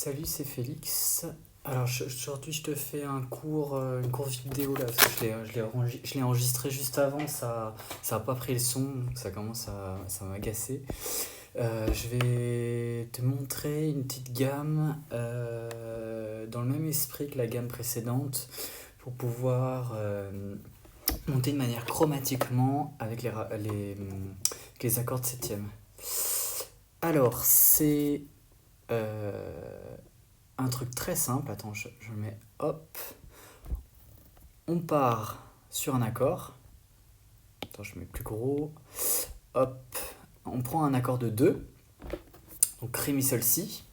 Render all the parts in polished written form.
Salut, c'est Félix. Alors aujourd'hui je te fais une courte vidéo là, parce que je l'ai enregistré juste avant, ça a pas pris le son, donc ça m'agacer. Je vais te montrer une petite gamme dans le même esprit que la gamme précédente pour pouvoir monter de manière chromatiquement avec les accords de septième. Alors c'est euh, un truc très simple. Attends, je mets hop. On part sur un accord. Attends, je mets plus gros. Hop. On prend un accord de 2. Donc Ré, Mi, Sol, Si.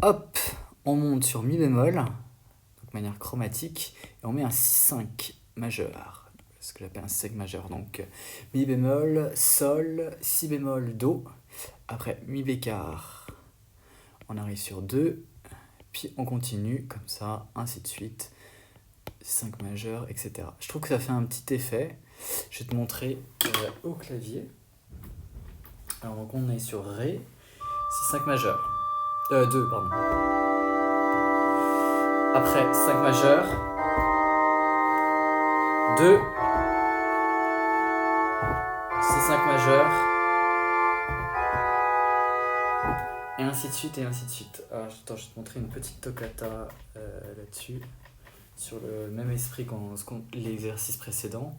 Hop. On monte sur Mi bémol. Donc de manière chromatique. Et on met un Si5 majeur. Ce que j'appelle un Si5 majeur. Donc Mi bémol, Sol, Si bémol, Do. Après Mi bécard. On arrive sur 2. Puis on continue comme ça, ainsi de suite. 5 majeur, etc. Je trouve que ça fait un petit effet. Je vais te montrer au clavier. Alors donc on est sur Ré, c'est 5 majeur. 2, pardon. Après 5 majeur. 2. C'est 5 majeur. Et ainsi de suite, et ainsi de suite. Alors, attends, je vais te montrer une petite toccata là-dessus. Sur le même esprit qu'en l'exercice précédent.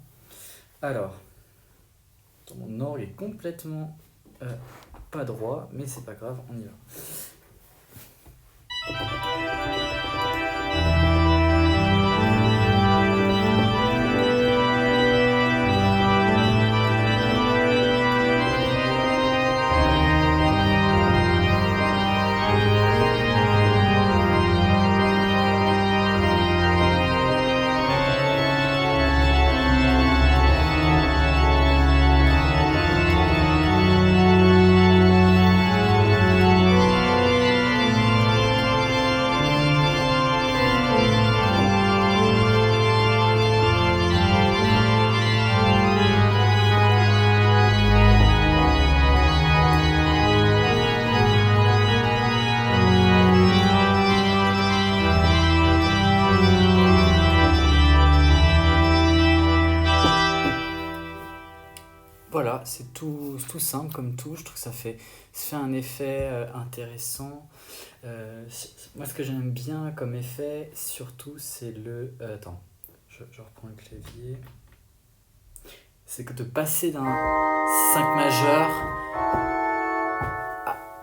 Alors, mon orgue est complètement pas droit, mais c'est pas grave, on y va. Voilà, c'est tout simple comme tout. Je trouve que ça fait un effet intéressant. Moi, ce que j'aime bien comme effet, surtout, c'est le. Attends, je reprends le clavier. C'est que de passer d'un 5 majeur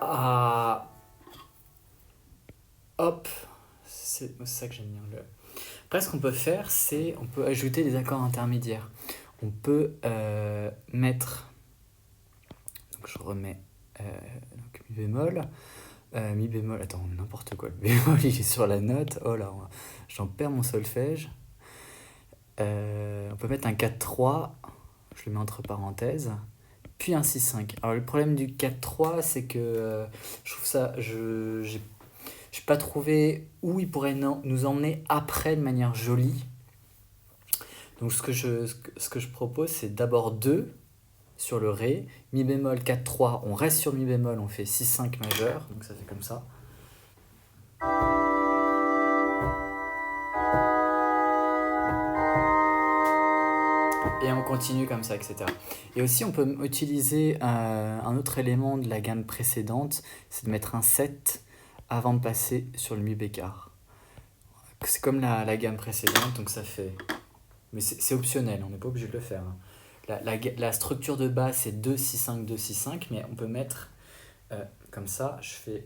à. Hop, c'est ça que j'aime bien. Après, ce qu'on peut faire, c'est on peut ajouter des accords intermédiaires. On peut mettre. Donc je remets donc Mi bémol. Mi bémol, attends, n'importe quoi. Le bémol, il est sur la note. Oh là, j'en perds mon solfège. On peut mettre un 4-3. Je le mets entre parenthèses. Puis un 6-5. Alors, le problème du 4-3, c'est que je trouve ça. Je n'ai pas trouvé où il pourrait nous emmener après de manière jolie. Donc ce que je propose, c'est d'abord 2 sur le Ré, Mi bémol 4-3, on reste sur Mi bémol, on fait 6-5 majeur, donc ça fait comme ça. Et on continue comme ça, etc. Et aussi on peut utiliser un autre élément de la gamme précédente, c'est de mettre un 7 avant de passer sur le Mi bécard. C'est comme la gamme précédente, donc ça fait... Mais c'est optionnel, on n'est pas obligé de le faire. La structure de base, c'est 2, 6, 5, 2, 6, 5, mais on peut mettre comme ça, je fais...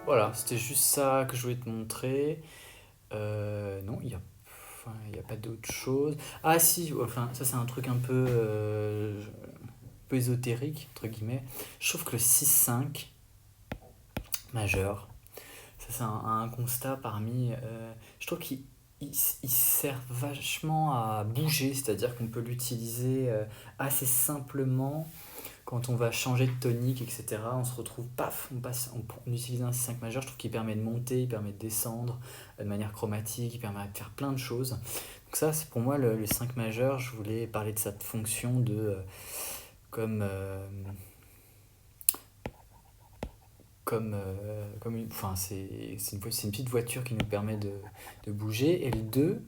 Voilà, c'était juste ça que je voulais te montrer. Non, il n'y a pas d'autre chose. Ah si, enfin, ça c'est un truc un peu ésotérique, entre guillemets. Je trouve que le 6-5 majeur, ça c'est un constat parmi... je trouve qu'il sert vachement à bouger, c'est-à-dire qu'on peut l'utiliser assez simplement quand on va changer de tonique, etc. On se retrouve, paf, on utilise un 6-5 majeur, je trouve qu'il permet de monter, il permet de descendre de manière chromatique, il permet de faire plein de choses. Donc Donc ça, c'est pour moi le 5 majeur. Je voulais parler de cette fonction de comme enfin c'est une petite voiture qui nous permet de bouger. Et le 2,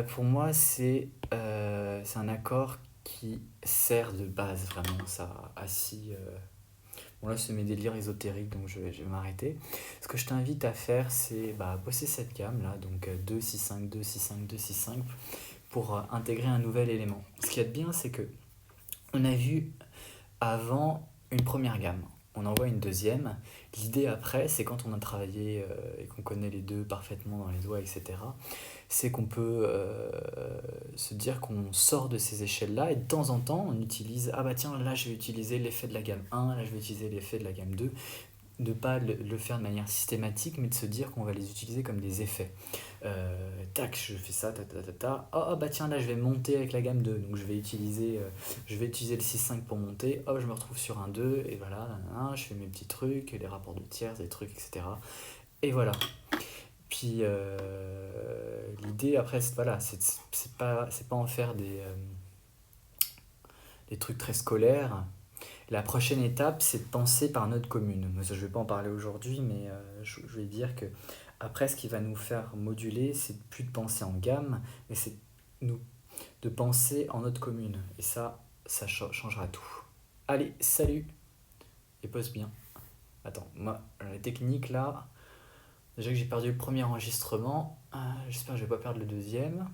pour moi, c'est un accord qui sert de base vraiment. Ça assis. Bon là, c'est mes délires ésotériques, donc je vais m'arrêter. Ce que je t'invite à faire, c'est bosser cette gamme là, donc 2, 6, 5, 2, 6, 5, 2, 6, 5, pour intégrer un nouvel élément. Ce qu'il y a de bien, c'est que on a vu avant une première gamme. On envoie une deuxième. L'idée après, c'est quand on a travaillé et qu'on connaît les deux parfaitement dans les doigts, etc., c'est qu'on peut se dire qu'on sort de ces échelles-là et de temps en temps, on utilise, ah bah tiens, là je vais utiliser l'effet de la gamme 1, là je vais utiliser l'effet de la gamme 2, de ne pas le faire de manière systématique, mais de se dire qu'on va les utiliser comme des effets. Tac, je fais ça, ta ta ta ta. Oh bah tiens, là je vais monter avec la gamme 2, donc je vais utiliser le 6-5 pour monter. Hop, je me retrouve sur un 2 et voilà, je fais mes petits trucs, les rapports de tiers, des trucs, etc. Et voilà. Puis l'idée après, voilà, c'est pas en faire des trucs très scolaires. La prochaine étape, c'est de penser par notre commune. Moi, ça, je ne vais pas en parler aujourd'hui, mais je vais dire que après, ce qui va nous faire moduler, c'est plus de penser en gamme, mais c'est nous, de penser en notre commune. Et ça changera tout. Allez, salut. Et pose bien. Attends, moi, la technique là, déjà que j'ai perdu le premier enregistrement, j'espère que je vais pas perdre le deuxième.